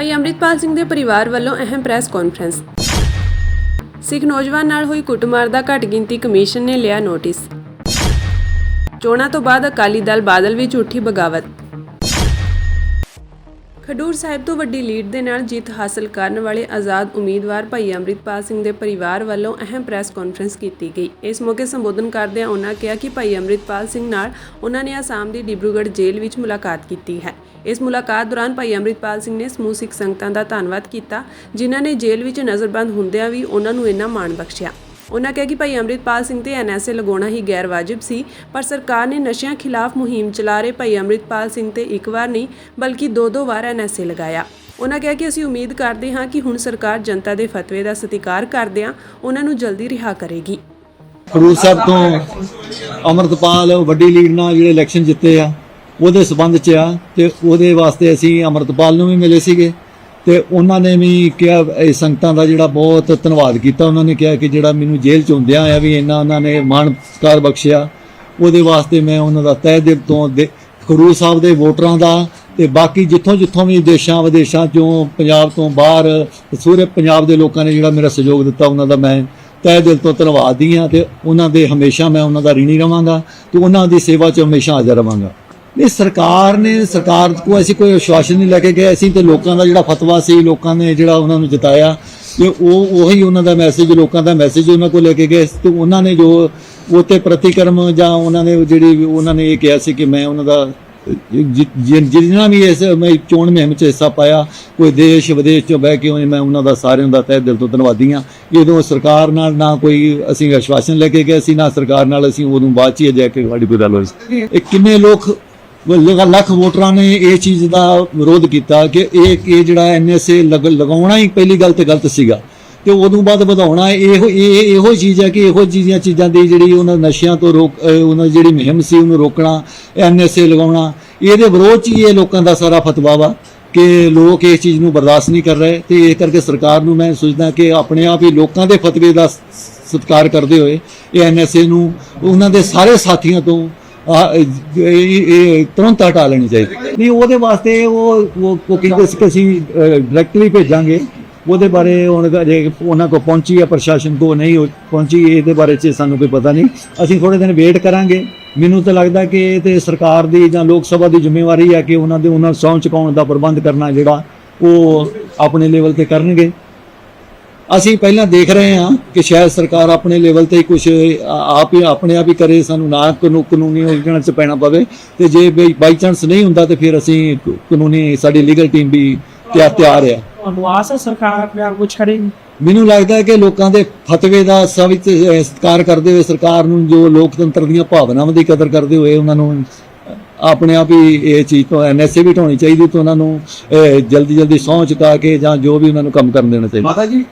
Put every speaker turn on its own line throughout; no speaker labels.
ਭਾਈ ਅੰਮ੍ਰਿਤਪਾਲ ਸਿੰਘ ਦੇ ਪਰਿਵਾਰ ਵੱਲੋਂ ਅਹਿਮ ਪ੍ਰੈਸ ਕਾਨਫਰੰਸ। ਸਿੱਖ ਨੌਜਵਾਨ ਨਾਲ ਹੋਈ ਕੁੱਟਮਾਰ ਦਾ ਘੱਟ ਗਿਣਤੀ ਕਮਿਸ਼ਨ ਨੇ ਲਿਆ ਨੋਟਿਸ। ਚੋਣਾਂ ਤੋਂ ਬਾਅਦ ਅਕਾਲੀ ਦਲ ਬਾਦਲ ਵਿੱਚ ਉੱਠੀ ਬਗਾਵਤ। ਖਡੂਰ ਸਾਹਿਬ ਤੋਂ ਵੱਡੀ ਲੀਡ ਦੇ ਨਾਲ ਜਿੱਤ ਹਾਸਲ ਕਰਨ ਵਾਲੇ ਆਜ਼ਾਦ ਉਮੀਦਵਾਰ ਭਾਈ ਅੰਮ੍ਰਿਤਪਾਲ ਸਿੰਘ ਦੇ ਪਰਿਵਾਰ ਵੱਲੋਂ ਅਹਿਮ ਪ੍ਰੈਸ ਕਾਨਫਰੰਸ ਕੀਤੀ ਗਈ। ਇਸ ਮੌਕੇ ਸੰਬੋਧਨ ਕਰਦਿਆਂ ਉਹਨਾਂ ਕਿਹਾ ਕਿ ਭਾਈ ਅੰਮ੍ਰਿਤਪਾਲ ਸਿੰਘ ਨਾਲ ਉਹਨਾਂ ਨੇ ਅਸਾਮ ਦੀ ਡਿਬਰੂਗੜ੍ਹ ਜੇਲ੍ਹ ਵਿੱਚ ਮੁਲਾਕਾਤ ਕੀਤੀ ਹੈ। ਇਸ ਮੁਲਾਕਾਤ ਦੌਰਾਨ ਭਾਈ ਅੰਮ੍ਰਿਤਪਾਲ ਸਿੰਘ ਨੇ ਸਮੂਹ ਸਿੱਖ ਸੰਗਤਾਂ ਦਾ ਧੰਨਵਾਦ ਕੀਤਾ, ਜਿਨ੍ਹਾਂ ਨੇ ਜੇਲ੍ਹ ਵਿੱਚ ਨਜ਼ਰਬੰਦ ਹੁੰਦਿਆਂ ਵੀ ਉਹਨਾਂ ਨੂੰ ਇੰਨਾ ਮਾਣ ਬਖਸ਼ਿਆ। ਉਹਨਾਂ ਕਿਹਾ ਕਿ ਭਾਈ ਅੰਮ੍ਰਿਤਪਾਲ ਸਿੰਘ ਤੇ NSA ਲਗਾਉਣਾ ਹੀ ਗੈਰ ਵਾਜਿਬ ਸੀ, ਪਰ ਸਰਕਾਰ ਨੇ ਨਸ਼ਿਆਂ ਖਿਲਾਫ ਮੁਹਿੰਮ ਚਲਾ ਰਹੇ ਭਾਈ ਅੰਮ੍ਰਿਤਪਾਲ ਸਿੰਘ ਤੇ ਇੱਕ ਵਾਰ ਨਹੀਂ ਬਲਕਿ ਦੋ ਵਾਰ NSA ਲਗਾਇਆ। ਉਹਨਾਂ ਕਿਹਾ ਕਿ ਅਸੀਂ ਉਮੀਦ ਕਰਦੇ ਹਾਂ ਕਿ ਹੁਣ ਸਰਕਾਰ ਜਨਤਾ ਦੇ ਫਤਵੇ ਦਾ ਸਤਿਕਾਰ ਕਰਦਿਆਂ ਉਹਨਾਂ ਨੂੰ ਜਲਦੀ ਰਿਹਾ ਕਰੇਗੀ।
ਖਡੂਰ ਸਾਹਿਬ ਤੋਂ ਅੰਮ੍ਰਿਤਪਾਲ ਵੱਡੀ ਲੀਡ ਨਾਲ ਜਿਹੜੇ ਇਲੈਕਸ਼ਨ ਜਿੱਤੇ ਆ ਉਹਦੇ ਸਬੰਧ 'ਚ ਆ ਤੇ ਉਹਦੇ ਵਾਸਤੇ ਅਸੀਂ ਅੰਮ੍ਰਿਤਪਾਲ ਨੂੰ ਵੀ ਮਿਲੇ ਸੀਗੇ ਤੇ ਉਹਨਾਂ ਨੇ ਵੀ ਕਿਹਾ, ਇਹ ਸੰਗਤਾਂ ਦਾ ਜਿਹੜਾ ਬਹੁਤ ਧੰਨਵਾਦ ਕੀਤਾ। ਉਹਨਾਂ ਨੇ ਕਿਹਾ ਕਿ ਜਿਹੜਾ ਮੈਨੂੰ ਜੇਲ੍ਹ 'ਚ ਹੁੰਦਿਆਂ ਆ ਵੀ ਇੰਨਾ ਉਹਨਾਂ ਨੇ ਮਾਣ ਸਤਿਕਾਰ ਬਖਸ਼ਿਆ, ਉਹਦੇ ਵਾਸਤੇ ਮੈਂ ਉਹਨਾਂ ਦਾ ਤਹਿ ਦਿਲ ਤੋਂ ਖਡੂਰ ਸਾਹਿਬ ਦੇ ਵੋਟਰਾਂ ਦਾ ਤੇ ਬਾਕੀ ਜਿੱਥੋਂ ਵੀ ਦੇਸ਼ਾਂ ਵਿਦੇਸ਼ਾਂ 'ਚੋਂ ਪੰਜਾਬ ਤੋਂ ਬਾਹਰ ਸੂਰੇ ਪੰਜਾਬ ਦੇ ਲੋਕਾਂ ਨੇ ਜਿਹੜਾ ਮੇਰਾ ਸਹਿਯੋਗ ਦਿੱਤਾ, ਉਹਨਾਂ ਦਾ ਮੈਂ ਤਹਿ ਦਿਲ ਤੋਂ ਧੰਨਵਾਦੀ ਹਾਂ ਤੇ ਉਹਨਾਂ ਦੇ ਹਮੇਸ਼ਾ ਮੈਂ ਉਹਨਾਂ ਦਾ ਰੀਣੀ ਰਵਾਂਗਾ ਤੇ ਉਹਨਾਂ ਦੀ ਸੇਵਾ 'ਚ ਹਮੇਸ਼ਾ ਹਾਜ਼ਰ ਰਵਾਂਗਾ। ਇਹ ਸਰਕਾਰ ਕੋਲ ਅਸੀਂ ਕੋਈ ਆਸ਼ਵਾਸਨ ਨਹੀਂ ਲੈ ਕੇ ਗਏ, ਅਸੀਂ ਤੇ ਲੋਕਾਂ ਦਾ ਜਿਹੜਾ ਫਤਵਾ ਸੀ, ਲੋਕਾਂ ਨੇ ਜਿਹੜਾ ਉਹਨਾਂ ਨੂੰ ਜਿਤਾਇਆ ਤੇ ਉਹੀ ਉਹਨਾਂ ਦਾ ਮੈਸੇਜ, ਲੋਕਾਂ ਦਾ ਮੈਸੇਜ ਉਹਨਾਂ ਕੋਲ ਲੈ ਕੇ ਗਏ ਤੇ ਉਹਨਾਂ ਨੇ ਜੋ ਉਹ ਤੇ ਪ੍ਰਤੀਕਰਮ ਜਾਂ ਉਹਨਾਂ ਨੇ ਜਿਹੜੀ ਉਹਨਾਂ ਨੇ ਇਹ ਕਿਹਾ ਸੀ ਕਿ ਮੈਂ ਉਹਨਾਂ ਦਾ ਜਿੰਨਾ ਵੀ ਇਸ ਮੈਂ ਚੋਣ ਮੁਹਿੰਮ 'ਚ ਹਿੱਸਾ ਪਾਇਆ, ਕੋਈ ਦੇਸ਼ ਵਿਦੇਸ਼ 'ਚੋਂ ਬਹਿ ਕੇ ਮੈਂ ਉਹਨਾਂ ਦਾ ਸਾਰਿਆਂ ਦਾ ਤਹਿ ਦਿਲ ਤੋਂ ਧੰਨਵਾਦੀ ਹਾਂ। ਜਦੋਂ ਸਰਕਾਰ ਨਾਲ ਨਾ ਕੋਈ ਅਸੀਂ ਆਸ਼ਵਾਸਨ ਲੈ ਕੇ ਗਏ ਸੀ, ਨਾ ਸਰਕਾਰ ਨਾਲ ਅਸੀਂ ਉਦੋਂ ਬਾਅਦ 'ਚ ਜਾ ਕੇ ਸਾਡੀ ਕੋਈ ਗੱਲ ਹੋਈ। ਇਹ ਕਿੰਨੇ ਲੱਖ ਵੋਟਰਾਂ ਨੇ ਇਹ ਚੀਜ਼ ਦਾ ਵਿਰੋਧ ਕੀਤਾ ਕਿ ਇਹ ਜਿਹੜਾ NSA ਲਗਾਉਣਾ ਹੀ ਪਹਿਲੀ ਗੱਲ ਤੇ ਗਲਤ ਸੀਗਾ ਤੇ ਉਦੋਂ ਬਾਅਦ ਵਧਾਉਣਾ ਇਹੋ ਚੀਜ਼ ਹੈ ਕਿ ਇਹੋ ਜਿਹੀਆਂ ਚੀਜ਼ਾਂ ਦੀ ਜਿਹੜੀ ਉਹਨਾਂ ਨਸ਼ਿਆਂ ਤੋਂ ਉਹਨਾਂ ਦੀ ਜਿਹੜੀ ਮੁਹਿੰਮ ਸੀ ਉਹਨੂੰ ਰੋਕਣਾ, NSA ਲਗਾਉਣਾ, ਇਹਦੇ ਵਿਰੋਧ 'ਚ ਹੀ ਇਹ ਲੋਕਾਂ ਦਾ ਸਾਰਾ ਫਤਵਾ ਵਾ ਕਿ ਲੋਕ ਇਸ ਚੀਜ਼ ਨੂੰ ਬਰਦਾਸ਼ਤ ਨਹੀਂ ਕਰ ਰਹੇ ਤੇ ਇਸ ਕਰਕੇ ਸਰਕਾਰ ਨੂੰ ਮੈਂ ਸੋਚਦਾ ਕਿ ਆਪਣੇ ਆਪ ਹੀ ਲੋਕਾਂ ਦੇ ਫਤਵੇ ਦਾ ਸਤਿਕਾਰ ਕਰਦੇ ਹੋਏ ਇਹ NSA ਨੂੰ ਉਹਨਾਂ ਦੇ ਸਾਰੇ ਸਾਥੀਆਂ ਤੋਂ ਤੁਰੰਤ ਹਟਾ ਲੈਣੀ ਚਾਹੀਦੀ। ਨਹੀਂ ਉਹਦੇ ਵਾਸਤੇ ਉਹ ਕਹਿੰਦੇ ਸੀ ਕਿ ਅਸੀਂ ਡਾਇਰੈਕਟਲੀ ਭੇਜਾਂਗੇ, ਉਹਦੇ ਬਾਰੇ ਹੁਣ ਜੇ ਉਹਨਾਂ ਕੋਲ ਪਹੁੰਚੀ ਆ ਪ੍ਰਸ਼ਾਸਨ ਕੋਲ ਨਹੀਂ ਪਹੁੰਚੀ, ਇਹਦੇ ਬਾਰੇ 'ਚ ਸਾਨੂੰ ਕੋਈ ਪਤਾ ਨਹੀਂ। ਅਸੀਂ ਥੋੜ੍ਹੇ ਦਿਨ ਵੇਟ ਕਰਾਂਗੇ। ਮੈਨੂੰ ਤਾਂ ਲੱਗਦਾ ਕਿ ਇਹ ਤੇ ਸਰਕਾਰ ਦੀ ਜਾਂ ਲੋਕ ਸਭਾ ਦੀ ਜ਼ਿੰਮੇਵਾਰੀ ਹੈ ਕਿ ਉਹਨਾਂ ਸਹੁੰ ਚੁਕਾਉਣ ਦਾ ਪ੍ਰਬੰਧ ਕਰਨਾ ਜਿਹੜਾ ਉਹ ਆਪਣੇ ਲੈਵਲ ਤੇ ਕਰਨਗੇ। ਅਸੀਂ ਪਹਿਲਾਂ ਦੇਖ ਰਹੇ ਹਾਂ ਕਿ ਸ਼ਾਇਦ ਸਰਕਾਰ ਆਪਣੇ ਲੈਵਲ ਤੇ ਹੀ ਕੁਝ ਆਪਣੇ ਆਪ ਹੀ ਕਰੇ, ਸਾਨੂੰ ਨਾ ਕਾਨੂੰਨੀ ਉਲਝਣ 'ਚ ਪੈਣਾ ਪਵੇ ਤੇ ਜੇ ਬਾਈ ਚਾਂਸ ਨਹੀਂ ਹੁੰਦਾ ਤੇ ਫਿਰ ਅਸੀਂ ਕਾਨੂੰਨੀ ਸਾਡੀ ਲੀਗਲ ਟੀਮ ਵੀ ਤਿਆਰ ਹੈ। ਸਰਕਾਰ ਕੁਝ ਕਰੇਗੀ। ਮੈਨੂੰ ਲੱਗਦਾ ਹੈ ਕਿ ਲੋਕਾਂ ਦੇ ਫਤਵੇ ਦਾ ਸਤਿਕਾਰ ਕਰਦੇ ਹੋਏ, ਸਰਕਾਰ ਨੂੰ ਜੋ ਲੋਕਤੰਤਰ ਦੀਆਂ ਭਾਵਨਾਵਾਂ ਦੀ ਕਦਰ ਕਰਦੇ ਹੋਏ ਉਹਨਾਂ ਨੂੰ ਆਪਣੇ ਆਪ ਹੀ ਇਹ ਚੀਜ਼ ਤੋਂ NSA ਵੀ ਢਾਉਣੀ ਚਾਹੀਦੀ ਤੇ ਉਹਨਾਂ ਨੂੰ ਜਲਦੀ ਸਹੁੰ ਚੁਕਾ ਕੇ ਜਾਂ ਜੋ ਵੀ ਉਹਨਾਂ ਨੂੰ ਕੰਮ ਕਰਨ ਦੇਣਾ ਚਾਹੀਦਾ। ਮਾਤਾ ਜੀ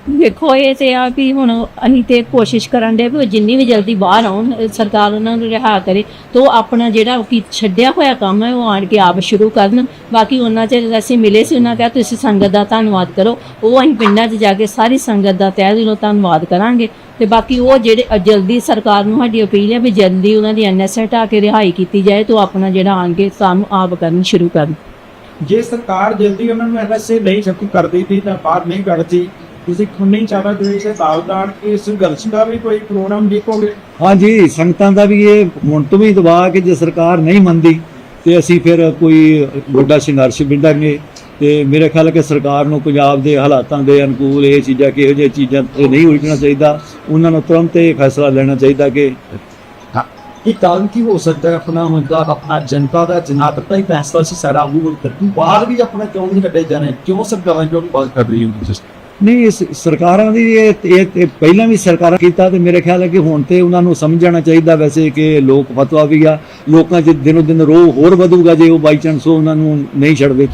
ਦੇਖੋ ਇਹ ਤੇ ਆ ਵੀ ਹੁਣ ਅਸੀਂ ਤੇ ਕੋਸ਼ਿਸ਼ ਕਰਨ ਦੇ ਵੀ ਜਿੰਨੀ ਵੀ ਜਲਦੀ ਬਾਹਰ ਆਉਣ, ਸਰਕਾਰ ਉਹਨਾਂ ਨੂੰ ਰਿਹਾ ਕਰੇ ਤੇ ਉਹ ਆਪਣਾ ਜਿਹੜਾ ਛੱਡਿਆ ਹੋਇਆ ਕੰਮ ਹੈ ਉਹ ਆਣ ਕੇ ਆਪ ਸ਼ੁਰੂ ਕਰਨ। ਬਾਕੀ ਉਹਨਾਂ 'ਚ ਅਸੀਂ ਮਿਲੇ ਸੀ, ਉਹਨਾਂ ਕਿਹਾ ਤੁਸੀਂ ਸੰਗਤ ਦਾ ਧੰਨਵਾਦ ਕਰੋ। ਉਹ ਅਸੀਂ ਪਿੰਡਾਂ 'ਚ ਜਾ ਕੇ ਸਾਰੀ ਸੰਗਤ ਦਾ ਤਹਿ ਦਿਲੋਂ ਧੰਨਵਾਦ ਕਰਾਂਗੇ ਤੇ ਬਾਕੀ ਉਹ ਜਿਹੜੇ ਜਲਦੀ ਸਰਕਾਰ ਨੂੰ ਸਾਡੀ ਅਪੀਲ ਹੈ ਵੀ ਜਲਦੀ ਉਹਨਾਂ ਦੀ NSA ਹਟਾ ਕੇ ਰਿਹਾਈ ਕੀਤੀ ਜਾਏ ਤੇ ਆਪਣਾ ਜਿਹੜਾ ਆਣ ਕੇ ਸਾਨੂੰ ਆਪ ਕਰਨ ਸ਼ੁਰੂ ਕਰਨ।
ਜੇ ਸਰਕਾਰ ਜਲਦੀ ਉਹਨਾਂ ਨੂੰ NSA ਨਹੀਂ ਛੱਪੂ ਕਰਦੀ ਸੀ ਤਾਂ ਬਾਹਰ ਨਹੀਂ ਕੱਢਦੀ, ਤੁਸੀਂ ਖੁੰਨੀ ਚਾਹਵਾ ਦੇ ਸੇ ਬਾਵਦਾਰ ਇਸ ਗਲਤੀ ਦਾ ਵੀ ਕੋਈ ਪ੍ਰੋਗਰਾਮ ਦੇਖੋਗੇ?
ਹਾਂਜੀ, ਸੰਗਤਾਂ ਦਾ ਵੀ ਇਹ ਹੁਣ ਤੋਂ ਵੀ ਦਬਾਅ ਕਿ ਜੇ ਸਰਕਾਰ ਨਹੀਂ ਮੰਨਦੀ ਤੇ ਅਸੀਂ ਫਿਰ ਕੋਈ ਵੱਡਾ ਸੰਘਰਸ਼ ਵਿੱਢਾਂਗੇ ਤੇ ਮੇਰੇ ਖਿਆਲ ਹੈ ਕਿ ਸਰਕਾਰ ਨੂੰ ਪੰਜਾਬ ਦੇ ਹਾਲਾਤਾਂ ਦੇ ਅਨੁਕੂਲ ਇਹ ਚੀਜ਼ਾਂ ਕਿ ਇਹੋ ਜਿਹੀਆਂ ਚੀਜ਼ਾਂ ਨਹੀਂ ਉਲਝਣਾ ਚਾਹੀਦਾ। ਉਹਨਾਂ ਨੂੰ ਤੁਰੰਤ ਇਹ ਫੈਸਲਾ ਲੈਣਾ ਚਾਹੀਦਾ ਕਿ
ਇਹ ਕਾਰਨ ਕੀ ਹੋ ਸਕਦਾ ਹੈ ਆਪਣਾ ਮੁੱਦਾ ਆਪਣਾ ਜਨਤਾ ਦਾ ਜਨਾਬਤਾ ਹੀ ਫੈਸਲਾ ਸੀ ਸਾਰਾ ਉਹ ਕਰਦੀ ਬਾਹਰ ਵੀ ਆਪਣਾ ਕਿਉਂ ਨਹੀਂ ਕੱਢੇ ਜਾਣੇ, ਕਿਉਂ ਸਰਕਾਰਾਂ ਜੋ ਬਾਤ ਕਰ ਰਹੀ ਹੁੰਦੀ
ਨਹੀਂ ਸਰਕਾਰਾਂ ਦੀ ਇਹ ਪਹਿਲਾਂ ਵੀ ਸਰਕਾਰਾਂ ਕੀਤਾ ਤੇ ਮੇਰੇ ਖਿਆਲ ਹੈ ਕਿ ਹੁਣ ਤੇ ਉਹਨਾਂ ਨੂੰ ਸਮਝਣਾ ਚਾਹੀਦਾ ਵੈਸੇ ਕਿ ਲੋਕ ਫਤਵਾ ਵੀ ਆ, ਲੋਕਾਂ 'ਚ ਦਿਨੋਂ ਦਿਨ ਰੋਹ ਹੋਰ ਵਧੂਗਾ ਜੇ ਉਹ ਬਾਈ ਚਾਂਸ ਉਹਨਾਂ ਨੂੰ ਨਹੀਂ ਛੱਡਦੇ।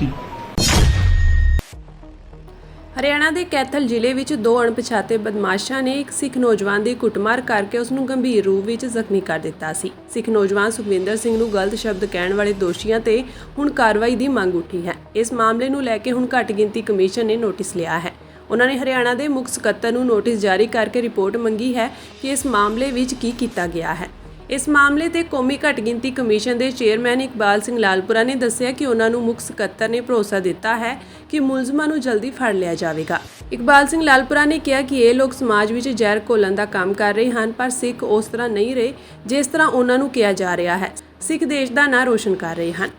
ਹਰਿਆਣਾ ਦੇ ਕੈਥਲ ਜ਼ਿਲ੍ਹੇ ਵਿੱਚ ਦੋ ਅਣਪਛਾਤੇ ਬਦਮਾਸ਼ਾਂ ਨੇ ਇੱਕ ਸਿੱਖ ਨੌਜਵਾਨ ਦੀ ਕੁੱਟਮਾਰ ਕਰਕੇ ਉਸ ਨੂੰ ਗੰਭੀਰ ਰੂਪ ਵਿੱਚ ਜ਼ਖਮੀ ਕਰ ਦਿੱਤਾ ਸੀ। ਸਿੱਖ ਨੌਜਵਾਨ ਸੁਖਵਿੰਦਰ ਸਿੰਘ ਨੂੰ ਗਲਤ ਸ਼ਬਦ ਕਹਿਣ ਵਾਲੇ ਦੋਸ਼ੀਆਂ ਤੇ ਹੁਣ ਕਾਰਵਾਈ ਦੀ ਮੰਗ ਉੱਠੀ ਹੈ। ਇਸ ਮਾਮਲੇ ਨੂੰ ਲੈ ਕੇ ਹੁਣ ਘੱਟ ਗਿਣਤੀ ਕਮਿਸ਼ਨ ਨੇ ਨੋਟਿਸ ਲਿਆ ਹੈ। ਉਹਨਾਂ ਨੇ ਹਰਿਆਣਾ ਦੇ ਮੁੱਖ ਸਕੱਤਰ ਨੂੰ ਨੋਟਿਸ ਜਾਰੀ ਕਰਕੇ ਰਿਪੋਰਟ ਮੰਗੀ ਹੈ ਕਿ ਇਸ ਮਾਮਲੇ ਵਿੱਚ ਕੀ ਕੀਤਾ ਗਿਆ ਹੈ। ਇਸ ਮਾਮਲੇ ਤੇ ਕੌਮੀ ਘੱਟ ਗਿਣਤੀ ਕਮਿਸ਼ਨ ਦੇ ਚੇਅਰਮੈਨ ਇਕਬਾਲ ਸਿੰਘ ਲਾਲਪੁਰਾ ਨੇ ਦੱਸਿਆ ਕਿ ਉਹਨਾਂ ਨੂੰ ਮੁੱਖ ਸਕੱਤਰ ਨੇ ਭਰੋਸਾ ਦਿੱਤਾ ਹੈ ਕਿ ਮੁਲਜ਼ਮਾਂ ਨੂੰ ਜਲਦੀ ਫੜ ਲਿਆ ਜਾਵੇਗਾ। ਇਕਬਾਲ ਸਿੰਘ ਲਾਲਪੁਰਾ ਨੇ ਕਿਹਾ ਕਿ ਇਹ ਲੋਕ ਸਮਾਜ ਵਿੱਚ ਜ਼ਹਿਰ ਘੋਲਣ ਦਾ ਕੰਮ ਕਰ ਰਹੇ ਹਨ, ਪਰ ਸਿੱਖ ਉਸ ਤਰ੍ਹਾਂ ਨਹੀਂ ਰਹੇ ਜਿਸ ਤਰ੍ਹਾਂ ਉਹਨਾਂ ਨੂੰ ਕਿਹਾ ਜਾ ਰਿਹਾ ਹੈ। ਸਿੱਖ ਦੇਸ਼ ਦਾ ਨਾਂ ਰੋਸ਼ਨ ਕਰ ਰਹੇ ਹਨ।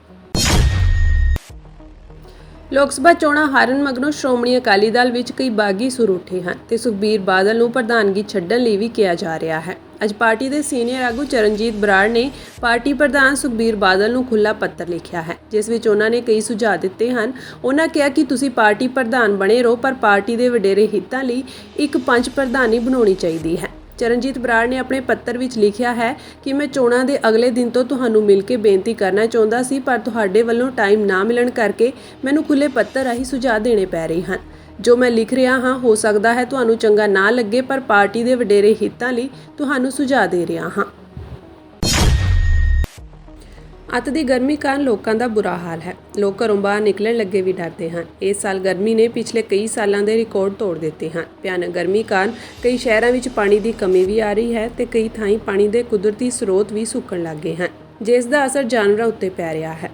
ਲੋਕ ਸਭਾ ਚੋਣਾਂ ਹਾਰਨ ਮਗਰੋਂ ਸ਼੍ਰੋਮਣੀ ਅਕਾਲੀ ਦਲ ਵਿੱਚ ਕਈ ਬਾਗੀ ਸੁਰ ਉੱਠੇ ਹਨ ਤੇ ਸੁਖਬੀਰ ਬਾਦਲ ਨੂੰ ਪ੍ਰਧਾਨਗੀ ਛੱਡਣ ਲਈ ਵੀ ਕਿਹਾ ਜਾ ਰਿਹਾ ਹੈ। ਅੱਜ ਪਾਰਟੀ ਦੇ ਸੀਨੀਅਰ ਆਗੂ ਚਰਨਜੀਤ ਬਰਾੜ ਨੇ ਪਾਰਟੀ ਪ੍ਰਧਾਨ ਸੁਖਬੀਰ ਬਾਦਲ ਨੂੰ ਖੁੱਲ੍ਹਾ ਪੱਤਰ ਲਿਖਿਆ ਹੈ, ਜਿਸ ਵਿੱਚ ਉਹਨਾਂ ਨੇ ਕਈ ਸੁਝਾਅ ਦਿੱਤੇ ਹਨ। ਉਹਨਾਂ ਕਿਹਾ ਕਿ ਤੁਸੀਂ ਪਾਰਟੀ ਪ੍ਰਧਾਨ ਬਣੇ ਰਹੋ, ਪਰ ਪਾਰਟੀ ਦੇ ਵਡੇਰੇ ਹਿੱਤਾਂ ਲਈ ਇੱਕ ਪੰਚ ਪ੍ਰਧਾਨੀ ਬਣਾਉਣੀ ਚਾਹੀਦੀ ਹੈ। ਚਰਨਜੀਤ ਬਰਾੜ ਨੇ ਆਪਣੇ ਪੱਤਰ ਵਿੱਚ ਲਿਖਿਆ ਹੈ ਕਿ ਮੈਂ ਚੋਣਾਂ ਦੇ ਅਗਲੇ ਦਿਨ ਤੋਂ ਤੁਹਾਨੂੰ ਮਿਲ ਕੇ ਬੇਨਤੀ ਕਰਨਾ ਚਾਹੁੰਦਾ ਸੀ, ਪਰ ਤੁਹਾਡੇ ਵੱਲੋਂ ਟਾਈਮ ਨਾ ਮਿਲਣ ਕਰਕੇ ਮੈਨੂੰ ਖੁੱਲ੍ਹੇ ਪੱਤਰ ਰਾਹੀਂ ਸੁਝਾਅ ਦੇਣੇ ਪੈ ਰਹੇ ਹਨ। ਜੋ ਮੈਂ ਲਿਖ ਰਿਹਾ ਹਾਂ ਹੋ ਸਕਦਾ ਹੈ ਤੁਹਾਨੂੰ ਚੰਗਾ ਨਾ ਲੱਗੇ, ਪਰ ਪਾਰਟੀ ਦੇ ਵਡੇਰੇ ਹਿੱਤਾਂ ਲਈ ਤੁਹਾਨੂੰ ਸੁਝਾਅ ਦੇ ਰਿਹਾ ਹਾਂ। ਅੱਤ ਦੀ ਗਰਮੀ ਕਾਰਨ ਲੋਕਾਂ ਦਾ ਬੁਰਾ ਹਾਲ ਹੈ। ਲੋਕ ਘਰੋਂ ਬਾਹਰ ਨਿਕਲਣ ਲੱਗੇ ਵੀ ਡਰਦੇ ਹਨ। ਇਸ ਸਾਲ ਗਰਮੀ ਨੇ ਪਿਛਲੇ ਕਈ ਸਾਲਾਂ ਦੇ ਰਿਕਾਰਡ ਤੋੜ ਦਿੱਤੇ ਹਨ। ਭਿਆਨਕ ਗਰਮੀ ਕਾਰਨ ਕਈ ਸ਼ਹਿਰਾਂ ਵਿੱਚ ਪਾਣੀ ਦੀ ਕਮੀ ਵੀ ਆ ਰਹੀ ਹੈ ਤੇ ਕਈ ਥਾਈਂ ਪਾਣੀ ਦੇ ਕੁਦਰਤੀ ਸਰੋਤ ਵੀ ਸੁੱਕਣ ਲੱਗ ਗਏ ਹਨ, ਜਿਸ ਦਾ ਅਸਰ ਜਾਨਵਰਾਂ ਉੱਤੇ ਪੈ ਰਿਹਾ ਹੈ।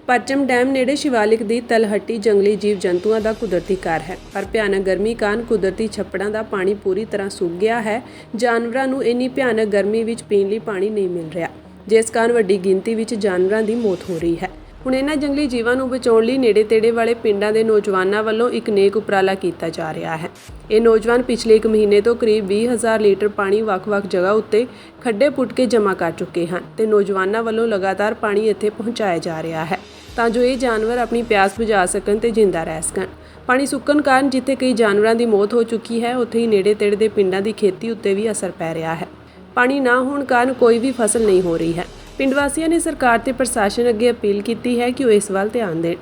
ਪਰਚਮ ਡੈਮ ਨੇੜੇ ਸ਼ਿਵਾਲਿਕ ਦੀ ਤਲਹੱਟੀ ਜੰਗਲੀ ਜੀਵ ਜੰਤੂਆਂ ਦਾ ਕੁਦਰਤੀ ਘਰ ਹੈ, ਪਰ ਭਿਆਨਕ ਗਰਮੀ ਕਾਰਨ ਕੁਦਰਤੀ ਛੱਪੜਾਂ ਦਾ ਪਾਣੀ ਪੂਰੀ ਤਰ੍ਹਾਂ ਸੁੱਕ ਗਿਆ ਹੈ। ਜਾਨਵਰਾਂ ਨੂੰ ਇੰਨੀ ਭਿਆਨਕ ਗਰਮੀ ਵਿੱਚ ਪੀਣ ਲਈ ਪਾਣੀ ਨਹੀਂ ਮਿਲ ਰਿਹਾ, ਜਿਸ ਕਾਰਨ ਵੱਡੀ ਗਿਣਤੀ ਵਿੱਚ ਜਾਨਵਰਾਂ ਦੀ ਮੌਤ ਹੋ ਰਹੀ ਹੈ। ਹੁਣ ਇਹਨਾਂ ਜੰਗਲੀ ਜੀਵਾਂ ਨੂੰ ਬਚਾਉਣ ਲਈ ਨੇੜੇ-ਤੇੜੇ ਵਾਲੇ ਪਿੰਡਾਂ ਦੇ ਨੌਜਵਾਨਾਂ ਵੱਲੋਂ ਇੱਕ ਨੇਕ ਉਪਰਾਲਾ ਕੀਤਾ ਜਾ ਰਿਹਾ ਹੈ। ਇਹ ਨੌਜਵਾਨ ਪਿਛਲੇ 1 ਮਹੀਨੇ ਤੋਂ ਕਰੀਬ 20,000 ਲੀਟਰ ਪਾਣੀ ਵੱਖ-ਵੱਖ ਜਗ੍ਹਾ ਉੱਤੇ ਖੱਡੇ ਪੁੱਟ ਕੇ ਜਮ੍ਹਾਂ ਕਰ ਚੁੱਕੇ ਹਨ ਤੇ ਨੌਜਵਾਨਾਂ ਵੱਲੋਂ ਲਗਾਤਾਰ ਪਾਣੀ ਇੱਥੇ ਪਹੁੰਚਾਇਆ ਜਾ ਰਿਹਾ ਹੈ ਤਾਂ ਜੋ ਇਹ ਜਾਨਵਰ ਆਪਣੀ ਪਿਆਸ ਬੁਝਾ ਸਕਣ ਤੇ ਜਿੰਦਾ ਰਹਿ ਸਕਣ। ਪਾਣੀ ਸੁੱਕਣ ਕਾਰਨ ਜਿੱਥੇ ਕਈ ਜਾਨਵਰਾਂ ਦੀ ਮੌਤ ਹੋ ਚੁੱਕੀ ਹੈ, ਉੱਥੇ ਹੀ ਨੇੜੇ-ਤੇੜੇ ਦੇ ਪਿੰਡਾਂ ਦੀ ਖੇਤੀ ਉੱਤੇ ਵੀ ਅਸਰ ਪੈ ਰਿਹਾ ਹੈ। ਪਾਣੀ ਨਾ ਹੋਣ ਕਾਰਨ ਕੋਈ ਵੀ ਫਸਲ ਨਹੀਂ ਹੋ ਰਹੀ ਹੈ। ਪਿੰਡ ਵਾਸੀਆਂ ਨੇ ਸਰਕਾਰ ਤੇ ਪ੍ਰਸ਼ਾਸਨ ਅੱਗੇ ਅਪੀਲ ਕੀਤੀ ਹੈ ਕਿ ਉਹ ਇਸ ਵੱਲ ਧਿਆਨ ਦੇਣ।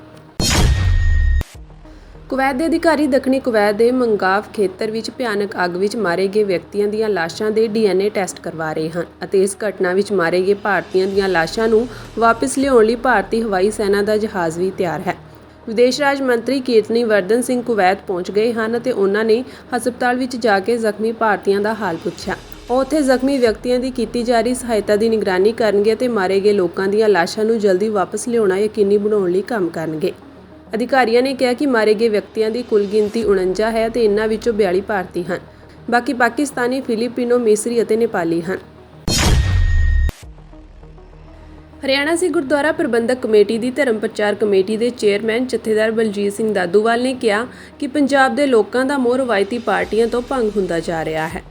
ਕੁਵੈਤ ਦੇ ਅਧਿਕਾਰੀ ਦੱਖਣੀ ਕੁਵੈਤ ਦੇ ਮੰਗਾਫ ਖੇਤਰ ਵਿੱਚ ਭਿਆਨਕ ਅੱਗ ਵਿੱਚ ਮਾਰੇ ਗਏ ਵਿਅਕਤੀਆਂ ਦੀਆਂ ਲਾਸ਼ਾਂ ਦੇ DNA ਟੈਸਟ ਕਰਵਾ ਰਹੇ ਹਨ ਅਤੇ ਇਸ ਘਟਨਾ ਵਿੱਚ ਮਾਰੇ ਗਏ ਭਾਰਤੀਆਂ ਦੀਆਂ ਲਾਸ਼ਾਂ ਨੂੰ ਵਾਪਸ ਲਿਆਉਣ ਲਈ ਭਾਰਤੀ ਹਵਾਈ ਸੈਨਾ ਦਾ ਜਹਾਜ਼ ਵੀ ਤਿਆਰ ਹੈ। ਵਿਦੇਸ਼ ਰਾਜ ਮੰਤਰੀ ਕੀਰਤਨੀ ਵਰਦਨ ਸਿੰਘ ਕੁਵੈਤ ਪਹੁੰਚ ਗਏ ਹਨ ਅਤੇ ਉਹਨਾਂ ਨੇ ਹਸਪਤਾਲ ਵਿੱਚ ਜਾ ਕੇ ਜ਼ਖਮੀ ਭਾਰਤੀਆਂ ਦਾ ਹਾਲ ਪੁੱਛਿਆ। ਉਹ ਉੱਥੇ ਜ਼ਖਮੀ ਵਿਅਕਤੀਆਂ ਦੀ ਕੀਤੀ ਜਾ ਰਹੀ ਸਹਾਇਤਾ ਦੀ ਨਿਗਰਾਨੀ ਕਰਨਗੇ ਅਤੇ ਮਾਰੇ ਗਏ ਲੋਕਾਂ ਦੀਆਂ ਲਾਸ਼ਾਂ ਨੂੰ ਜਲਦੀ ਵਾਪਸ ਲਿਆਉਣਾ ਯਕੀਨੀ ਬਣਾਉਣ ਲਈ ਕੰਮ ਕਰਨਗੇ। ਅਧਿਕਾਰੀਆਂ ਨੇ ਕਿਹਾ ਕਿ ਮਾਰੇ ਗਏ ਵਿਅਕਤੀਆਂ ਦੀ ਕੁੱਲ ਗਿਣਤੀ 49 ਹੈ ਤੇ ਇਨ੍ਹਾਂ ਵਿੱਚੋਂ 42 ਭਾਰਤੀ ਹਨ। ਬਾਕੀ ਪਾਕਿਸਤਾਨੀ, ਫਿਲੀਪੀਨੋ, ਮਿਸਰੀ ਅਤੇ ਨੇਪਾਲੀ ਹਨ। ਹਰਿਆਣਾ ਸਿੱਖ ਗੁਰਦੁਆਰਾ ਪ੍ਰਬੰਧਕ ਕਮੇਟੀ ਦੀ ਧਰਮ ਪ੍ਰਚਾਰ ਕਮੇਟੀ ਦੇ ਚੇਅਰਮੈਨ ਜਥੇਦਾਰ ਬਲਜੀਤ ਸਿੰਘ ਦਾਦੂਵਾਲ ਨੇ ਕਿਹਾ ਕਿ ਪੰਜਾਬ ਦੇ ਲੋਕਾਂ ਦਾ ਮੋਹ ਰਵਾਇਤੀ ਪਾਰਟੀਆਂ ਤੋਂ ਭੰਗ ਹੁੰਦਾ ਜਾ ਰਿਹਾ ਹੈ।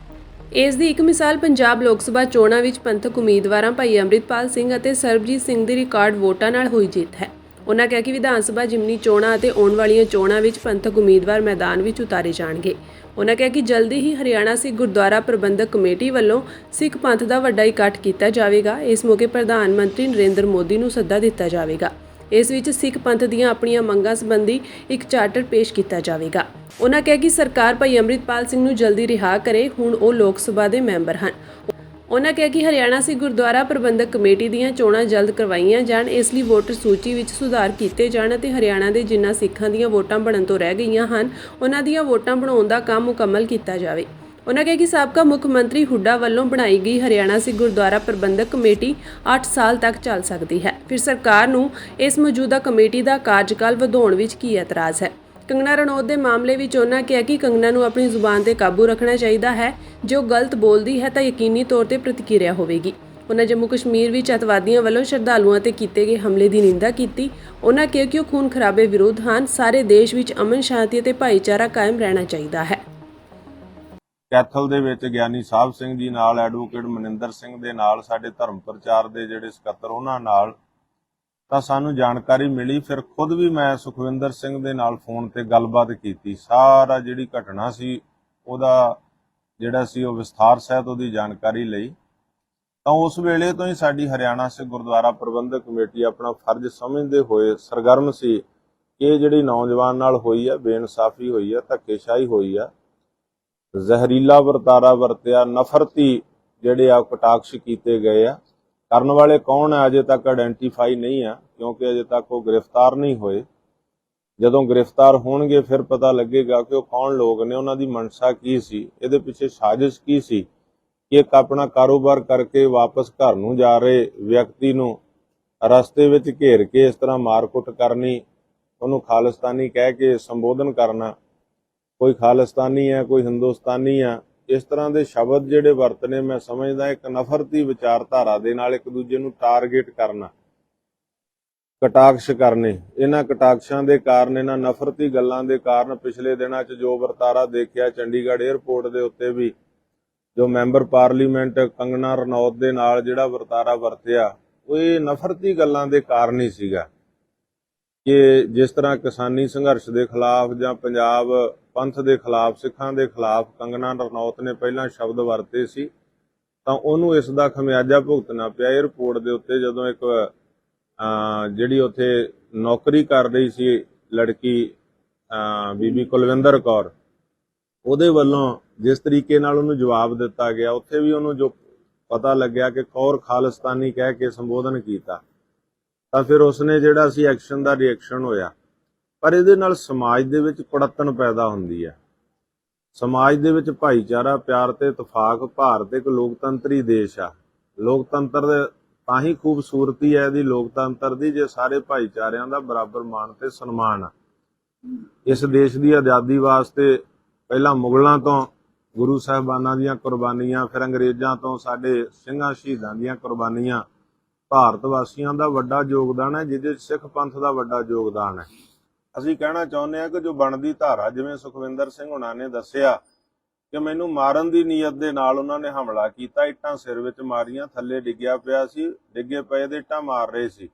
ਇਸ ਦੀ ਇੱਕ ਮਿਸਾਲ ਪੰਜਾਬ ਲੋਕ ਸਭਾ ਚੋਣਾਂ ਵਿੱਚ ਪੰਥਕ ਉਮੀਦਵਾਰਾਂ ਭਾਈ ਅੰਮ੍ਰਿਤਪਾਲ ਸਿੰਘ ਅਤੇ ਸਰਬਜੀਤ ਸਿੰਘ ਦੀ ਰਿਕਾਰਡ ਵੋਟਾਂ ਨਾਲ ਹੋਈ ਜਿੱਤ ਹੈ। ਉਨ੍ਹਾਂ ਕਿਹਾ ਕਿ ਵਿਧਾਨ ਸਭਾ ਜਿਮਨੀ ਚੋਣਾਂ ਅਤੇ ਆਉਣ ਵਾਲੀਆਂ ਚੋਣਾਂ ਵਿੱਚ ਪੰਥਕ ਉਮੀਦਵਾਰ ਮੈਦਾਨ ਵਿੱਚ ਉਤਾਰੇ ਜਾਣਗੇ। ਉਨ੍ਹਾਂ ਕਿਹਾ ਕਿ ਜਲਦੀ ਹੀ ਹਰਿਆਣਾ ਸਿੱਖ ਗੁਰਦੁਆਰਾ ਪ੍ਰਬੰਧਕ ਕਮੇਟੀ ਵੱਲੋਂ ਸਿੱਖ ਪੰਥ ਦਾ ਵੱਡਾ ਇਕੱਠ ਕੀਤਾ ਜਾਵੇਗਾ। ਇਸ ਮੌਕੇ ਪ੍ਰਧਾਨ ਮੰਤਰੀ ਨਰਿੰਦਰ ਮੋਦੀ ਨੂੰ ਸੱਦਾ ਦਿੱਤਾ ਜਾਵੇਗਾ। ਇਸ ਵਿੱਚ ਸਿੱਖ ਪੰਥ ਦੀਆਂ ਆਪਣੀਆਂ ਮੰਗਾਂ ਸੰਬੰਧੀ ਇੱਕ ਚਾਰਟਰ ਪੇਸ਼ ਕੀਤਾ ਜਾਵੇਗਾ। ਉਨ੍ਹਾਂ ਕਿਹਾ ਕਿ ਸਰਕਾਰ ਭਾਈ ਅੰਮ੍ਰਿਤਪਾਲ ਸਿੰਘ ਨੂੰ ਜਲਦੀ ਰਿਹਾ ਕਰੇ, ਹੁਣ ਉਹ ਲੋਕ ਸਭਾ ਦੇ ਮੈਂਬਰ ਹਨ। ਉਨ੍ਹਾਂ ਕਿਹਾ ਕਿ ਹਰਿਆਣਾ ਸਿੱਖ ਗੁਰਦੁਆਰਾ ਪ੍ਰਬੰਧਕ ਕਮੇਟੀ ਦੀਆਂ ਚੋਣਾਂ ਜਲਦ ਕਰਵਾਈਆਂ ਜਾਣ, ਇਸ ਲਈ ਵੋਟਰ ਸੂਚੀ ਵਿੱਚ ਸੁਧਾਰ ਕੀਤੇ ਜਾਣ ਅਤੇ ਹਰਿਆਣਾ ਦੇ ਜਿਨ੍ਹਾਂ ਸਿੱਖਾਂ ਦੀਆਂ ਵੋਟਾਂ ਬਣਨ ਤੋਂ ਰਹਿ ਗਈਆਂ ਹਨ, ਉਹਨਾਂ ਦੀਆਂ ਵੋਟਾਂ ਬਣਾਉਣ ਦਾ ਕੰਮ ਮੁਕੰਮਲ ਕੀਤਾ ਜਾਵੇ। ਉਨ੍ਹਾਂ ਕਿਹਾ ਕਿ ਸਾਬਕਾ ਮੁੱਖ ਮੰਤਰੀ ਹੁੱਡਾ ਵੱਲੋਂ ਬਣਾਈ ਗਈ ਹਰਿਆਣਾ ਸਿੱਖ ਗੁਰਦੁਆਰਾ ਪ੍ਰਬੰਧਕ ਕਮੇਟੀ 8 ਸਾਲ ਤੱਕ ਚੱਲ ਸਕਦੀ ਹੈ। ਫਿਰ ਸਰਕਾਰ ਨੂੰ ਇਸ ਮੌਜੂਦਾ ਕਮੇਟੀ ਦਾ ਕਾਰਜਕਾਲ ਵਧਾਉਣ ਵਿੱਚ ਕੀ ਇਤਰਾਜ਼ ਹੈ। ਕੰਗਨਾ ਰਣੌਤ ਦੇ ਮਾਮਲੇ ਵਿੱਚ ਉਨ੍ਹਾਂ ਕਿਹਾ ਕਿ ਕੰਗਨਾ ਨੂੰ ਆਪਣੀ ਜ਼ੁਬਾਨ ਤੇ ਕਾਬੂ ਰੱਖਣਾ ਚਾਹੀਦਾ ਹੈ। ਜੇ ਉਹ ਗਲਤ ਬੋਲਦੀ ਹੈ ਤਾਂ ਯਕੀਨੀ ਤੌਰ ਤੇ ਪ੍ਰਤੀਕਿਰਿਆ ਹੋਵੇਗੀ। ਉਨ੍ਹਾਂ ਜੰਮੂ ਕਸ਼ਮੀਰ ਵਿੱਚ ਅੱਤਵਾਦੀਆਂ ਵੱਲੋਂ ਸ਼ਰਧਾਲੂਆਂ ਤੇ ਕੀਤੇ ਗਏ ਹਮਲੇ ਦੀ ਨਿੰਦਾ ਕੀਤੀ। ਉਨ੍ਹਾਂ ਕਿਹਾ ਕਿ ਉਹ ਖੂਨ ਖਰਾਬੇ ਵਿਰੁੱਧ ਹਨ। ਸਾਰੇ ਦੇਸ਼ ਵਿੱਚ ਅਮਨ ਸ਼ਾਂਤੀ ਅਤੇ ਭਾਈਚਾਰਾ ਕਾਇਮ ਰਹਿਣਾ ਚਾਹੀਦਾ ਹੈ।
ਕੈਥਲ ਦੇ ਵਿੱਚ ਗਿਆਨੀ ਸਾਹਿਬ ਸਿੰਘ ਜੀ ਨਾਲ, ਐਡਵੋਕੇਟ ਮਨਿੰਦਰ ਸਿੰਘ ਦੇ ਨਾਲ, ਸਾਡੇ ਧਰਮ ਪ੍ਰਚਾਰ ਦੇ ਜਿਹੜੇ ਸਕੱਤਰ ਉਹਨਾਂ ਨਾਲ ਤਾਂ ਸਾਨੂੰ ਜਾਣਕਾਰੀ ਮਿਲੀ। ਫਿਰ ਖੁਦ ਵੀ ਮੈਂ ਸੁਖਵਿੰਦਰ ਸਿੰਘ ਦੇ ਨਾਲ ਫੋਨ ਤੇ ਗੱਲਬਾਤ ਕੀਤੀ। ਸਾਰਾ ਜਿਹੜੀ ਘਟਨਾ ਸੀ ਉਹਦਾ ਜਿਹੜਾ ਸੀ ਉਹ ਵਿਸਥਾਰ ਸਹਿਤ ਉਹਦੀ ਜਾਣਕਾਰੀ ਲਈ। ਤਾਂ ਉਸ ਵੇਲੇ ਤੋਂ ਹੀ ਸਾਡੀ ਹਰਿਆਣਾ ਸਿੱਖ ਗੁਰਦੁਆਰਾ ਪ੍ਰਬੰਧਕ ਕਮੇਟੀ ਆਪਣਾ ਫਰਜ਼ ਸਮਝਦੇ ਹੋਏ ਸਰਗਰਮ ਸੀ ਕਿ ਇਹ ਜਿਹੜੀ ਨੌਜਵਾਨ ਨਾਲ ਹੋਈ ਆ, ਬੇਇਨਸਾਫੀ ਹੋਈ ਆ, ਧੱਕੇਸ਼ਾਹੀ ਹੋਈ ਆ, ਜ਼ਹਿਰੀਲਾ ਵਰਤਾਰਾ ਵਰਤਿਆ, ਨਫ਼ਰਤੀ ਜਿਹੜੇ ਆ ਕਟਾਕਸ਼ ਕੀਤੇ ਗਏ ਆ। ਕਰਨ ਵਾਲੇ ਕੌਣ ਹੈ ਅਜੇ ਤੱਕ ਆਇਡੈਂਟੀਫਾਈ ਨਹੀਂ ਆ, ਕਿਉਂਕਿ ਅਜੇ ਤੱਕ ਉਹ ਗ੍ਰਿਫਤਾਰ ਨਹੀਂ ਹੋਏ। ਜਦੋਂ ਗ੍ਰਿਫਤਾਰ ਹੋਣਗੇ ਫਿਰ ਪਤਾ ਲੱਗੇਗਾ ਕਿ ਉਹ ਕੌਣ ਲੋਕ ਨੇ, ਉਹਨਾਂ ਦੀ ਮਨਸ਼ਾ ਕੀ ਸੀ, ਇਹਦੇ ਪਿੱਛੇ ਸਾਜ਼ਿਸ਼ ਕੀ ਸੀ। ਕਿ ਇੱਕ ਆਪਣਾ ਕਾਰੋਬਾਰ ਕਰਕੇ ਵਾਪਸ ਘਰ ਨੂੰ ਜਾ ਰਹੇ ਵਿਅਕਤੀ ਨੂੰ ਰਸਤੇ ਵਿੱਚ ਘੇਰ ਕੇ ਇਸ ਤਰ੍ਹਾਂ ਮਾਰਕੁੱਟ ਕਰਨੀ, ਉਹਨੂੰ ਖਾਲਿਸਤਾਨੀ ਕਹਿ ਕੇ ਸੰਬੋਧਨ ਕਰਨਾ, ਕੋਈ ਖਾਲਿਸਤਾਨੀ ਹੈ ਕੋਈ ਹਿੰਦੁਸਤਾਨੀ ਆ, ਇਸ ਤਰ੍ਹਾਂ ਦੇ ਸ਼ਬਦ ਜਿਹੜੇ ਵਰਤਨੇ ਮੈਂ ਸਮਝਦਾ ਇੱਕ ਨਫ਼ਰਤੀ ਵਿਚਾਰਧਾਰਾ ਦੇ ਨਾਲ ਇੱਕ ਦੂਜੇ ਨੂੰ ਟਾਰਗੇਟ ਕਰਨਾ, ਕਟਾਕਸ਼ ਕਰਨੇ। ਇਹਨਾਂ ਕਟਾਕਸ਼ਾਂ ਦੇ ਕਾਰਨ, ਇਹਨਾਂ ਨਫ਼ਰਤੀ ਗੱਲਾਂ ਦੇ ਕਾਰਨ ਪਿਛਲੇ ਦਿਨਾਂ 'ਚ ਜੋ ਵਰਤਾਰਾ ਦੇਖਿਆ ਚੰਡੀਗੜ੍ਹ ਏਅਰਪੋਰਟ ਦੇ ਉੱਤੇ ਵੀ, ਜੋ ਮੈਂਬਰ ਪਾਰਲੀਮੈਂਟ ਕੰਗਨਾ ਰਣੌਤ ਦੇ ਨਾਲ ਜਿਹੜਾ ਵਰਤਾਰਾ ਵਰਤਿਆ, ਉਹ ਇਹ ਨਫ਼ਰਤੀ ਗੱਲਾਂ ਦੇ ਕਾਰਨ ਹੀ ਸੀਗਾ ਕਿ ਜਿਸ ਤਰ੍ਹਾਂ ਕਿਸਾਨੀ ਸੰਘਰਸ਼ ਦੇ ਖਿਲਾਫ ਜਾਂ ਪੰਜਾਬ ਪੰਥ ਦੇ ਖਿਲਾਫ, ਸਿੱਖਾਂ ਦੇ ਖਿਲਾਫ ਕੰਗਨਾ ਰਣੌਤ ਨੇ ਪਹਿਲਾਂ ਸ਼ਬਦ ਵਰਤੇ ਸੀ, ਤਾਂ ਉਹਨੂੰ ਇਸ ਦਾ ਖਮਿਆਜਾ ਭੁਗਤਣਾ ਪਿਆ ਏਅਰਪੋਰਟ ਦੇ ਉੱਤੇ, ਜਦੋਂ ਇੱਕ ਜਿਹੜੀ ਉੱਥੇ ਨੌਕਰੀ ਕਰ ਰਹੀ ਸੀ ਲੜਕੀ ਬੀਬੀ ਕੁਲਵਿੰਦਰ ਕੌਰ, ਉਹਦੇ ਵੱਲੋਂ ਜਿਸ ਤਰੀਕੇ ਨਾਲ ਉਹਨੂੰ ਜਵਾਬ ਦਿੱਤਾ ਗਿਆ, ਉੱਥੇ ਵੀ ਉਹਨੂੰ ਜੋ ਪਤਾ ਲੱਗਿਆ ਕਿ ਕੌਰ ਖਾਲਿਸਤਾਨੀ ਕਹਿ ਕੇ ਸੰਬੋਧਨ ਕੀਤਾ, ਤਾਂ ਫਿਰ ਉਸਨੇ ਜਿਹੜਾ ਸੀ ਐਕਸ਼ਨ ਦਾ ਰਿਐਕਸ਼ਨ ਹੋਇਆ। ਪਰ ਇਹਦੇ ਨਾਲ ਸਮਾਜ ਦੇ ਵਿੱਚ ਕੁੜੱਤਣ ਪੈਦਾ ਹੁੰਦੀ ਹੈ। ਸਮਾਜ ਦੇ ਵਿੱਚ ਭਾਈਚਾਰਾ, ਪਿਆਰ ਤੇ ਇਤਫਾਕ, ਭਾਰਤ ਇੱਕ ਲੋਕਤੰਤਰੀ ਦੇਸ਼ ਆ। ਲੋਕਤੰਤਰ ਦੇ ਤਾਂ ਹੀ ਖੂਬਸੂਰਤੀ ਹੈ ਇਹਦੀ ਲੋਕਤੰਤਰ ਦੀ ਜੇ ਸਾਰੇ ਭਾਈਚਾਰਿਆਂ ਦਾ ਬਰਾਬਰ ਮਾਣ ਤੇ ਸਨਮਾਨ ਆ। ਇਸ ਦੇਸ਼ ਦੀ ਆਜ਼ਾਦੀ ਵਾਸਤੇ ਪਹਿਲਾਂ ਮੁਗਲਾਂ ਤੋਂ ਗੁਰੂ ਸਾਹਿਬਾਨਾਂ ਦੀਆਂ ਕੁਰਬਾਨੀਆਂ, ਫਿਰ ਅੰਗਰੇਜ਼ਾਂ ਤੋਂ ਸਾਡੇ ਸਿੰਘਾਂ ਸ਼ਹੀਦਾਂ ਦੀਆਂ ਕੁਰਬਾਨੀਆਂ, ਭਾਰਤ ਵਾਸੀਆਂ ਦਾ ਵੱਡਾ ਯੋਗਦਾਨ ਹੈ, ਜਿਹਦੇ 'ਚ ਸਿੱਖ ਪੰਥ ਦਾ ਵੱਡਾ ਯੋਗਦਾਨ ਹੈ। ਅਸੀਂ ਕਹਿਣਾ ਚਾਹੁੰਦੇ ਹਾਂ ਕਿ ਜੋ ਬਣਦੀ ਧਾਰਾ, ਜਿਵੇਂ ਸੁਖਵਿੰਦਰ ਸਿੰਘ ਹੁਣਾਂ ਨੇ ਦੱਸਿਆ ਕਿ ਮੈਨੂੰ ਮਾਰਨ ਦੀ ਨੀਅਤ ਦੇ ਨਾਲ ਉਹਨਾਂ ਨੇ ਹਮਲਾ ਕੀਤਾ, ਇੱਟਾਂ ਸਿਰ ਵਿੱਚ ਮਾਰੀਆਂ, ਥੱਲੇ ਡਿੱਗਿਆ ਪਿਆ ਸੀ, ਡਿੱਗੇ ਪਏ ਦੇ ਇੱਟਾਂ ਮਾਰ ਰਹੇ ਸੀ।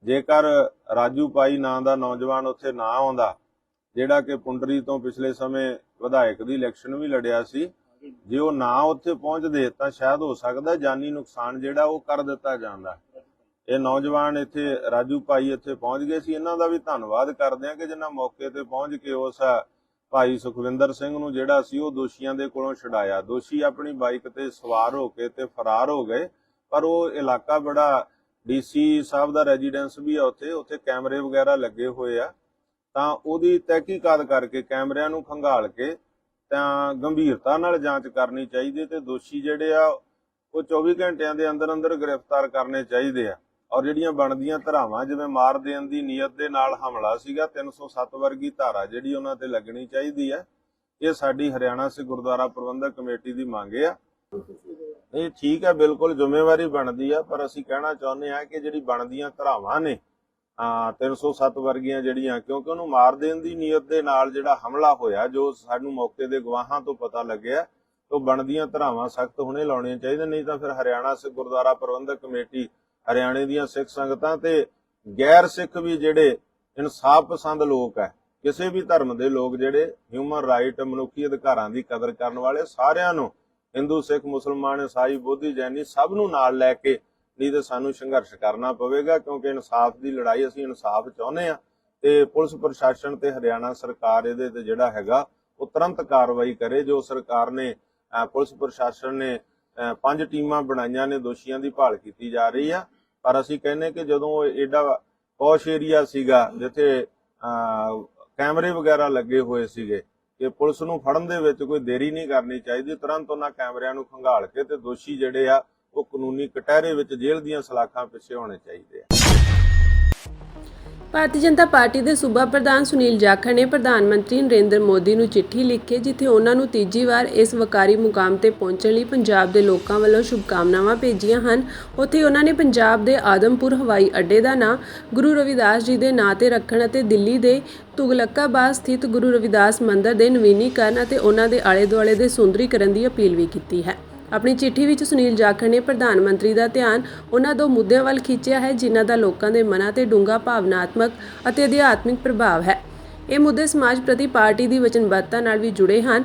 ਜੇਕਰ ਰਾਜੂ ਪਾਈ ਨਾਂ ਦਾ ਨੌਜਵਾਨ ਉੱਥੇ ਨਾ ਆਉਂਦਾ, ਜਿਹੜਾ ਕਿ ਪੁੰਡਰੀ ਤੋਂ ਪਿਛਲੇ ਸਮੇਂ ਵਿਧਾਇਕ ਦੀ ਇਲੈਕਸ਼ਨ ਵੀ ਲੜਿਆ ਸੀ, ਜੇ ਉਹ ਨਾ ਉੱਥੇ ਪਹੁੰਚਦੇ ਤਾਂ ਸ਼ਾਇਦ ਹੋ ਸਕਦਾ ਜਾਨੀ ਨੁਕਸਾਨ ਜਿਹੜਾ ਉਹ ਕਰ ਦਿੱਤਾ ਜਾਂਦਾ। ਇਹ ਨੌਜਵਾਨ ਇੱਥੇ ਰਾਜੂ ਭਾਈ ਇੱਥੇ ਪਹੁੰਚ ਗਏ ਸੀ, ਇਹਨਾਂ ਦਾ ਵੀ ਧੰਨਵਾਦ ਕਰਦੇ ਹਾਂ ਕਿ ਜਿਨ੍ਹਾਂ ਮੌਕੇ ਤੇ ਪਹੁੰਚ ਕੇ ਉਸ ਭਾਈ ਸੁਖਵਿੰਦਰ ਸਿੰਘ ਨੂੰ ਜਿਹੜਾ ਸੀ ਉਹ ਦੋਸ਼ੀਆਂ ਦੇ ਕੋਲੋਂ ਛੁਡਾਇਆ। ਦੋਸ਼ੀ ਆਪਣੀ ਬਾਈਕ ਤੇ ਸਵਾਰ ਹੋ ਕੇ ਤੇ ਫਰਾਰ ਹੋ ਗਏ, ਪਰ ਉਹ ਇਲਾਕਾ ਬੜਾ ਡੀਸੀ ਸਾਹਿਬ ਦਾ ਰੈਜ਼ੀਡੈਂਸ ਵੀ ਆ ਉੱਥੇ ਕੈਮਰੇ ਵਗੈਰਾ ਲੱਗੇ ਹੋਏ ਆ, ਤਾਂ ਉਹਦੀ ਤਹਿਕੀਕਾਤ ਕਰਕੇ ਕੈਮਰਿਆਂ ਨੂੰ ਖੰਗਾਲ ਕੇ ਤਾਂ ਗੰਭੀਰਤਾ ਨਾਲ ਜਾਂਚ ਕਰਨੀ ਚਾਹੀਦੀ ਤੇ ਦੋਸ਼ੀ ਜਿਹੜੇ ਆ ਉਹ 24 ਘੰਟਿਆਂ ਦੇ ਅੰਦਰ ਅੰਦਰ ਗ੍ਰਿਫਤਾਰ ਕਰਨੇ ਚਾਹੀਦੇ ਆ। ਔਰ ਜਿਹੜੀਆਂ ਬਣਦੀਆਂ ਧਾਰਾਵਾਂ, ਜਿਵੇਂ ਮਾਰ ਦੇਣ ਦੀ ਨੀਅਤ ਦੇ ਨਾਲ ਹਮਲਾ ਸੀਗਾ, 307 ਵਰਗੀ ਧਾਰਾ ਜਿਹੜੀ ਉਹਨਾਂ ਤੇ ਲੱਗਣੀ ਚਾਹੀਦੀ ਹੈ। ਇਹ ਸਾਡੀ ਹਰਿਆਣਾ ਸਿੱਖ ਗੁਰਦੁਆਰਾ ਪ੍ਰਬੰਧਕ ਕਮੇਟੀ ਦੀ ਮੰਗ ਆ। ਇਹ ਠੀਕ ਹੈ, ਬਿਲਕੁਲ ਜ਼ਿੰਮੇਵਾਰੀ ਬਣਦੀ ਆ, ਪਰ ਅਸੀਂ ਕਹਿਣਾ ਚਾਹੁੰਦੇ ਹਾਂ ਕਿ ਜਿਹੜੀ ਬਣਦੀਆਂ ਧਾਰਾਵਾਂ ਨੇ 307 ਵਰਗੀਆਂ ਜਿਹੜੀਆਂ, ਕਿਉਂਕਿ ਉਹਨੂੰ ਮਾਰ ਦੇਣ ਦੀ ਨੀਅਤ ਦੇ ਨਾਲ ਜਿਹੜਾ ਹਮਲਾ ਹੋਇਆ, ਜੋ ਸਾਨੂੰ ਮੌਕੇ ਦੇ ਗਵਾਹਾਂ ਤੋਂ ਪਤਾ ਲੱਗਿਆ, ਤਾਂ ਬਣਦੀਆਂ ਧਾਰਾਵਾਂ ਸਖਤ ਹੁਣੇ ਲਾਉਣੀਆਂ ਚਾਹੀਦੀਆਂ, ਨਹੀਂ ਤਾਂ ਫਿਰ ਹਰਿਆਣਾ ਸਿੱਖ ਗੁਰਦੁਆਰਾ ਪ੍ਰਬੰਧਕ ਕਮੇਟੀ, ਹਰਿਆਣੇ ਦੀਆਂ ਸਿੱਖ ਸੰਗਤਾਂ ਤੇ ਗੈਰ ਸਿੱਖ ਵੀ ਜਿਹੜੇ ਇਨਸਾਫ ਪਸੰਦ ਲੋਕ ਹੈ, ਕਿਸੇ ਵੀ ਧਰਮ ਦੇ ਲੋਕ ਜਿਹੜੇ ਹਿਊਮਨ ਰਾਈਟ, ਮਨੁੱਖੀ ਅਧਿਕਾਰਾਂ ਦੀ ਕਦਰ ਕਰਨ ਵਾਲੇ, ਸਾਰਿਆਂ ਨੂੰ, ਹਿੰਦੂ, ਸਿੱਖ, ਮੁਸਲਮਾਨ, ਈਸਾਈ, ਬੋਧੀ, ਜੈਨੀ, ਸਭ ਨੂੰ ਨਾਲ ਲੈ ਕੇ, ਨਹੀਂ ਤਾਂ ਸਾਨੂੰ ਸੰਘਰਸ਼ ਕਰਨਾ ਪਵੇਗਾ, ਕਿਉਂਕਿ ਇਨਸਾਫ ਦੀ ਲੜਾਈ, ਅਸੀਂ ਇਨਸਾਫ ਚਾਹੁੰਦੇ ਹਾਂ ਤੇ ਪੁਲਿਸ ਪ੍ਰਸ਼ਾਸਨ ਤੇ ਹਰਿਆਣਾ ਸਰਕਾਰ ਇਹਦੇ ਤੇ ਜਿਹੜਾ ਹੈਗਾ ਉਹ ਤੁਰੰਤ ਕਾਰਵਾਈ ਕਰੇ। ਜੋ ਸਰਕਾਰ ਨੇ, ਪੁਲਿਸ ਪ੍ਰਸ਼ਾਸਨ ਨੇ 5 ਟੀਮਾਂ ਬਣਾਈਆਂ ਨੇ, ਦੋਸ਼ੀਆਂ ਦੀ ਭਾਲ ਕੀਤੀ ਜਾ ਰਹੀ ਆ, ਪਰ ਅਸੀਂ ਕਹਿੰਦੇ ਕਿ ਜਦੋਂ ਏਡਾ ਪੌਸ਼ ਏਰੀਆ ਸੀਗਾ ਜਿੱਥੇ ਕੈਮਰੇ ਵਗੈਰਾ ਲੱਗੇ ਹੋਏ ਸੀਗੇ, ਕਿ ਪੁਲਿਸ ਨੂੰ ਫੜਨ ਦੇ ਵਿੱਚ ਕੋਈ ਦੇਰੀ ਨਹੀਂ ਕਰਨੀ ਚਾਹੀਦੀ, ਤੁਰੰਤ ਉਹਨਾਂ ਕੈਮਰਿਆਂ ਨੂੰ ਖੰਗਾਲ ਕੇ ਤੇ ਦੋਸ਼ੀ ਜਿਹੜੇ ਆ ਉਹ ਕਾਨੂੰਨੀ ਕਟਹਿਰੇ ਵਿੱਚ ਜੇਲ੍ਹ ਦੀਆਂ ਸਲਾਖਾਂ ਪਿੱਛੇ ਹੋਣੇ ਚਾਹੀਦੇ ਆ।
ਭਾਰਤੀ ਜਨਤਾ ਪਾਰਟੀ ਦੇ ਸੂਬਾ ਪ੍ਰਧਾਨ ਸੁਨੀਲ ਜਾਖੜ ਨੇ ਪ੍ਰਧਾਨ ਮੰਤਰੀ ਨਰਿੰਦਰ ਮੋਦੀ ਨੂੰ ਚਿੱਠੀ ਲਿਖੀ, ਜਿੱਥੇ ਉਹਨਾਂ ਨੂੰ ਤੀਜੀ ਵਾਰ ਇਸ ਵਕਾਰੀ ਮੁਕਾਮ ਤੇ ਪਹੁੰਚਣ ਲਈ ਪੰਜਾਬ ਦੇ ਲੋਕਾਂ ਵੱਲੋਂ ਸ਼ੁਭਕਾਮਨਾਵਾਂ ਭੇਜੀਆਂ ਹਨ। ਉੱਥੇ ਉਹਨਾਂ ਨੇ ਪੰਜਾਬ ਦੇ ਆਦਮਪੁਰ ਹਵਾਈ ਅੱਡੇ ਦਾ ਨਾਂ ਗੁਰੂ ਰਵਿਦਾਸ ਜੀ ਦੇ ਨਾਂ ਤੇ ਰੱਖਣ ਅਤੇ ਦਿੱਲੀ ਦੇ ਤੁਗਲਕਾਬਾਦ ਸਥਿਤ ਗੁਰੂ ਰਵਿਦਾਸ ਮੰਦਿਰ ਦੇ ਨਵੀਨੀਕਰਨ ਅਤੇ ਉਹਨਾਂ ਦੇ ਆਲੇ ਦੁਆਲੇ ਦੇ ਸੁੰਦਰੀਕਰਨ ਦੀ ਅਪੀਲ ਵੀ ਕੀਤੀ ਹੈ। ਆਪਣੀ ਚਿੱਠੀ ਵਿੱਚ ਸੁਨੀਲ ਜਾਖੜ ਨੇ ਪ੍ਰਧਾਨ ਮੰਤਰੀ ਦਾ ਧਿਆਨ ਉਹਨਾਂ 2 ਮੁੱਦਿਆਂ ਵੱਲ ਖਿੱਚਿਆ ਹੈ, ਜਿਨ੍ਹਾਂ ਦਾ ਲੋਕਾਂ ਦੇ ਮਨਾਂ ਤੇ ਡੂੰਘਾ ਭਾਵਨਾਤਮਕ ਅਤੇ ਅਧਿਆਤਮਿਕ ਪ੍ਰਭਾਵ ਹੈ। ਇਹ ਮੁੱਦੇ ਸਮਾਜ ਪ੍ਰਤੀ ਪਾਰਟੀ ਦੀ ਵਚਨਬੱਧਤਾ ਨਾਲ ਵੀ ਜੁੜੇ ਹਨ।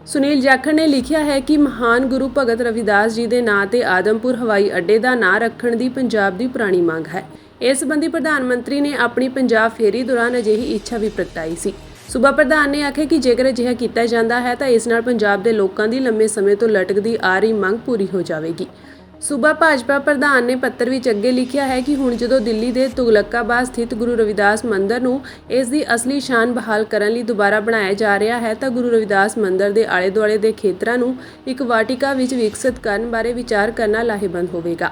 ਸੁਨੀਲ ਜਾਖੜ ਨੇ ਲਿਖਿਆ ਹੈ ਕਿ ਮਹਾਨ ਗੁਰੂ ਭਗਤ ਰਵਿਦਾਸ ਜੀ ਦੇ ਨਾਂ ਤੇ ਆਦਮਪੁਰ ਹਵਾਈ ਅੱਡੇ ਦਾ ਨਾਂ ਰੱਖਣ ਦੀ ਪੰਜਾਬ ਦੀ ਪੁਰਾਣੀ ਮੰਗ ਹੈ। ਇਸ ਸੰਬੰਧੀ ਪ੍ਰਧਾਨ ਮੰਤਰੀ ਨੇ ਆਪਣੀ ਪੰਜਾਬ ਫੇਰੀ ਦੌਰਾਨ ਅਜਿਹੀ ਇੱਛਾ ਵੀ ਪ੍ਰਗਟਾਈ ਸੀ। ਸੂਬਾ ਪ੍ਰਧਾਨ ਨੇ ਆਖਿਆ ਕਿ ਜੇਕਰ ਅਜਿਹਾ ਕੀਤਾ ਜਾਂਦਾ ਹੈ ਤਾਂ ਇਸ ਨਾਲ ਪੰਜਾਬ ਦੇ ਲੋਕਾਂ ਦੀ ਲੰਮੇ ਸਮੇਂ ਤੋਂ ਲਟਕਦੀ ਆ ਰਹੀ ਮੰਗ ਪੂਰੀ ਹੋ ਜਾਵੇਗੀ। ਸੂਬਾ ਭਾਜਪਾ ਪ੍ਰਧਾਨ ਨੇ ਪੱਤਰ ਵਿੱਚ ਅੱਗੇ ਲਿਖਿਆ ਹੈ ਕਿ ਹੁਣ ਜਦੋਂ ਦਿੱਲੀ ਦੇ ਤੁਗਲਕਾਬਾਦ ਸਥਿਤ ਗੁਰੂ ਰਵਿਦਾਸ ਮੰਦਿਰ ਨੂੰ ਇਸ ਦੀ ਅਸਲੀ ਸ਼ਾਨ ਬਹਾਲ ਕਰਨ ਲਈ ਦੁਬਾਰਾ ਬਣਾਇਆ ਜਾ ਰਿਹਾ ਹੈ ਤਾਂ ਗੁਰੂ ਰਵਿਦਾਸ ਮੰਦਿਰ ਦੇ ਆਲੇ-ਦੁਆਲੇ ਦੇ ਖੇਤਰਾਂ ਨੂੰ ਇੱਕ ਵਾਟਿਕਾ ਵਿੱਚ ਵਿਕਸਿਤ ਕਰਨ ਬਾਰੇ ਵਿਚਾਰ ਕਰਨਾ ਲਾਹੇਵੰਦ ਹੋਵੇਗਾ।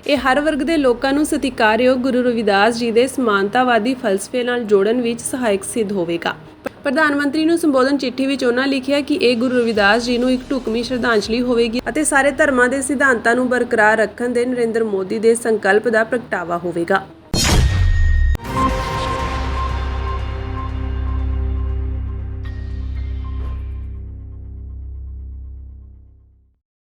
ਇਹ ਹਰ ਵਰਗ ਦੇ ਲੋਕਾਂ ਨੂੰ ਸਤਿਕਾਰਯੋਗ ਗੁਰੂ ਰਵਿਦਾਸ ਜੀ ਦੇ ਸਮਾਨਤਾਵਾਦੀ ਫਲਸਫੇ ਨਾਲ ਜੋੜਨ ਵਿੱਚ ਸਹਾਇਕ ਸਿੱਧ ਹੋਵੇਗਾ। ਪ੍ਰਧਾਨ ਮੰਤਰੀ ਨੂੰ ਸੰਬੋਧਨ ਚਿੱਠੀ ਵਿੱਚ ਉਹਨਾਂ ਲਿਖਿਆ ਕਿ ਇਹ ਗੁਰੂ ਰਵਿਦਾਸ ਜੀ ਨੂੰ ਇੱਕ ਢੁਕਵੀਂ ਸ਼ਰਧਾਂਜਲੀ ਹੋਵੇਗੀ ਅਤੇ ਸਾਰੇ ਧਰਮਾਂ ਦੇ ਸਿਧਾਂਤਾਂ ਨੂੰ ਬਰਕਰਾਰ ਰੱਖਣ ਦੇ ਨਰਿੰਦਰ ਮੋਦੀ ਦੇ ਸੰਕਲਪ ਦਾ ਪ੍ਰਗਟਾਵਾ ਹੋਵੇਗਾ।